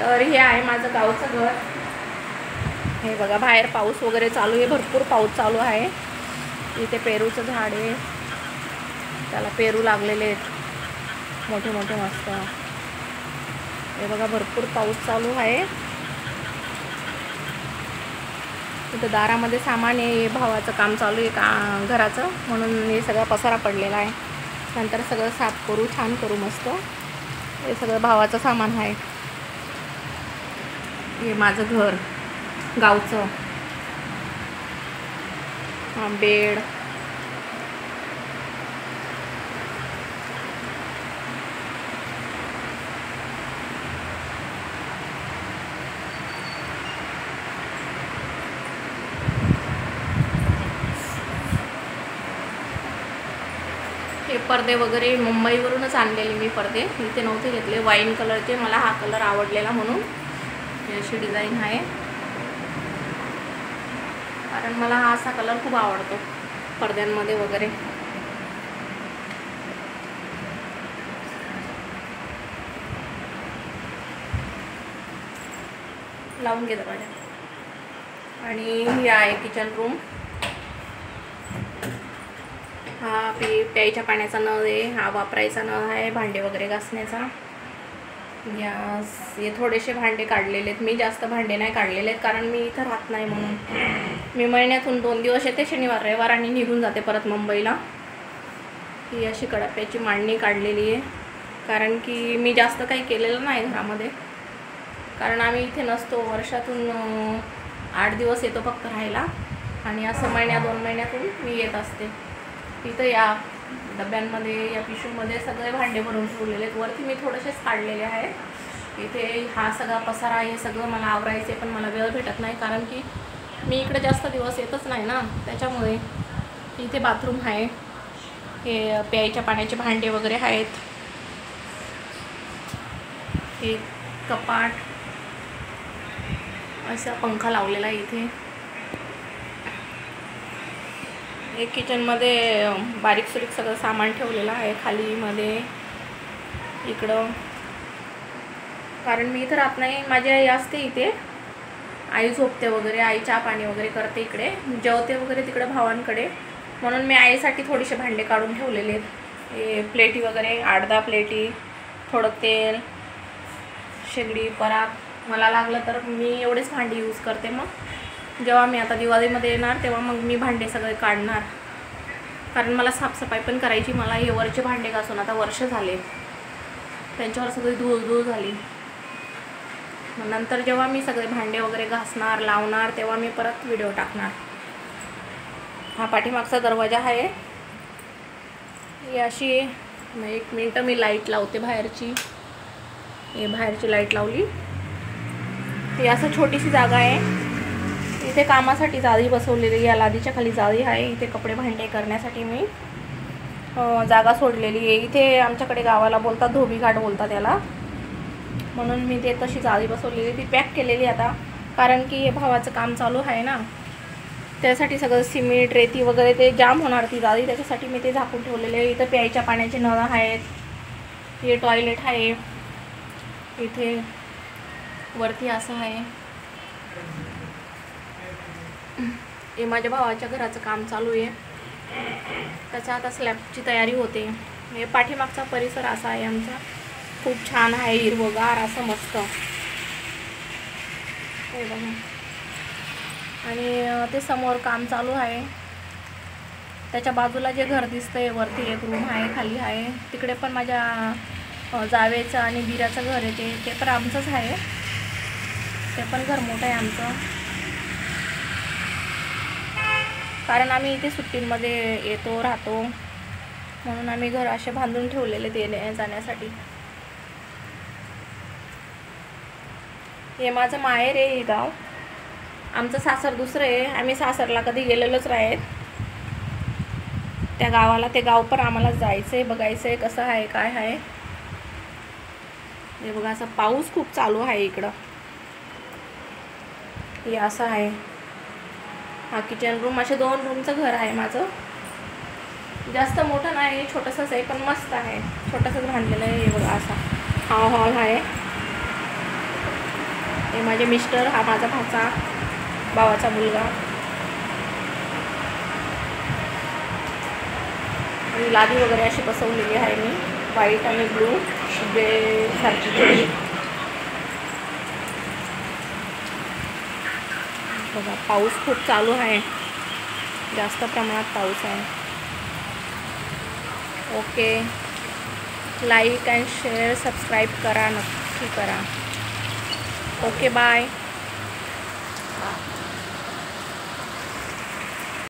तर हे आहे माझं गावचं घर. हे बघा बाहेर पाऊस वगैरे चालू आहे, भरपूर पाऊस चालू आहे. इथे पेरूचं झाड आहे, त्याला पेरू लागलेले आहेत मोठे मोठे मस्त. हे बघा भरपूर पाऊस चालू आहे. इथं दारामध्ये सामान आहे, भावाचं काम चालू आहे घराचं, म्हणून हे सगळा पसारा पडलेला आहे. नंतर सगळं साफ करू, छान करू मस्त. हे सगळं भावाचं सामान आहे. हे माझं घर गावचं. हा बेड. हे पडदे वगैरे मुंबईवरूनच आणलेले मी पडदे, इथे नव्हते घेतले. वाईन कलरचे, मला हा कलर आवडलेला म्हणून ही अशी डिझाईन आहे. कारण मला हा असा कलर खूप आवडतो पडद्यांमध्ये वगैरे. लावून घे दरवाजा. आणि ही आहे किचन रूम. हा प्यायच्या पाण्याचा नळ आहे, हा वापरायचा नळ आहे, भांडे वगैरे घासण्याचा. गॅस. हे थोडेसे भांडे काढलेले आहेत मी, जास्त भांडे नाही काढलेले आहेत कारण मी इथं राहत नाही म्हणून. मी महिन्यातून 2 दिवस येते, शनिवार रविवार, आणि निघून जाते परत मुंबईला. ही अशी कडाप्याची मांडणी काढलेली आहे कारण की मी जास्त काही केलेलं नाही घरामध्ये, कारण आम्ही इथे नसतो. वर्षातून 8 दिवस येतो फक्त राहायला, आणि असं 1-2 महिन्यातून मी येत असते. इथं या डब्यांमध्ये, या पिशूमध्ये सगळे भांडे भरून ठेवलेले आहेत. वरती मी थोडेसेच काढलेले आहेत. इथे हा सगळा पसारा, हे सगळं मला आवरायचे, पण मला वेळ भेटत नाही कारण की मी इकडे जास्त दिवस येतच नाही ना, त्याच्यामुळे. इथे बाथरूम आहे, हे प्यायच्या पाण्याचे भांडे वगैरे आहेत. हे कपाट, असा पंखा लावलेला आहे इथे. एक किचनमध्ये बारीक सुरीक सगळं सामान ठेवलेलं आहे खाली मध्ये इकडं, कारण मी इथं राहत नाही. माझी आई असते इथे, आई झोपते वगैरे, आई चहा पाणी वगैरे करते इकडे, जेवते वगैरे तिकडे भावांकडे, म्हणून मी आईसाठी थोडेसे भांडे काढून ठेवलेले आहेत. हे प्लेटी वगैरे 8-10 प्लेटी, थोडं तेल, शेगडी, परात. मला लागलं तर मी एवढेच भांडी यूज करते. मग जेव्हा मी आता दिवाळीमध्ये येणार तेव्हा मग मी भांडे सगळे काढणार, कारण मला साफसफाई पण करायची. मला हे वरचे भांडे घासून आता वर्ष झाले, त्यांच्यावर सगळी धूळ झाली. मग नंतर जेव्हा मी सगळे भांडे वगैरे घासणार, लावणार, तेव्हा मी परत व्हिडिओ टाकणार. हा पाठीमागचा दरवाजा आहे. ही अशी 1 मिनटं मी लाईट लावते बाहेरची. हे बाहेरची लाईट लावली. ही असं छोटीशी जागा आहे. इथे कामासाठी जाळी बसवलेली, या लादीच्या खाली जाळी आहे. इथे कपडे भांडे करण्यासाठी मी जागा सोडलेली आहे. इथे आमच्याकडे गावाला बोलतात धोबीघाट बोलतात त्याला, म्हणून मी ते तशी जाळी बसवलेली. ती पॅक केलेली आता, कारण की हे भावाचं काम चालू आहे ना, त्यासाठी सगळं सिमेंट, रेती वगैरे ते जाम होणार ती जाळी, त्याच्यासाठी मी ते झाकून ठेवलेले. इथं प्यायच्या पाण्याचे नळ आहेत. हे टॉयलेट आहे. इथे वरती असं आहे. हे माझ्या भावाच्या घराचं काम चालू आहे, त्याच्या आता स्लॅबची तयारी होते. हे पाठीमागचा परिसर असा आहे आमचा, खूप छान आहे, हिरवगार असं मस्त. हे बघा. आणि ते समोर काम चालू आहे. त्याच्या बाजूला जे घर दिसतंय, वरती एक रूम आहे, खाली आहे. तिकडे पण माझ्या जावेचं आणि बिराचं घर आहे, ते पण आमचंच आहे. ते पण घर मोठं आहे आमचं, कारण आम्ही इथे सुट्टींमध्ये येतो राहतो, म्हणून आम्ही घर असे बांधून ठेवलेले येण्या जाण्यासाठी. हे माझं माहेर आहे, हे गाव. आमचं सासर दुसरं आहे, आम्ही सासरला कधी गेलेलोच नाहीत त्या गावाला. ते गाव पण आम्हाला जायचं आहे, बघायचं आहे कसं आहे काय आहे. हे बघा, असं पाऊस खूप चालू आहे इकडं. हे असं आहे. हा किचन रूम. असे 2 रूमचं घर आहे माझं. जास्त मोठं नाही, छोटंसंच आहे, पण मस्त आहे. छोटंसंच बांधलेलं आहे. हे बघा, असा हा हॉल आहे. हे माझे मिस्टर, हा माझा भाचा, भावाचा मुलगा. आणि लादी वगैरे अशी बसवलेली आहे मी, व्हाईट आणि ब्लू जे सारखी. बघा पाऊस खूप चालू आहे, जास्त प्रमाणात पाऊस आहे. Okay, like and share subscribe करा, नक्की करा. Okay bye.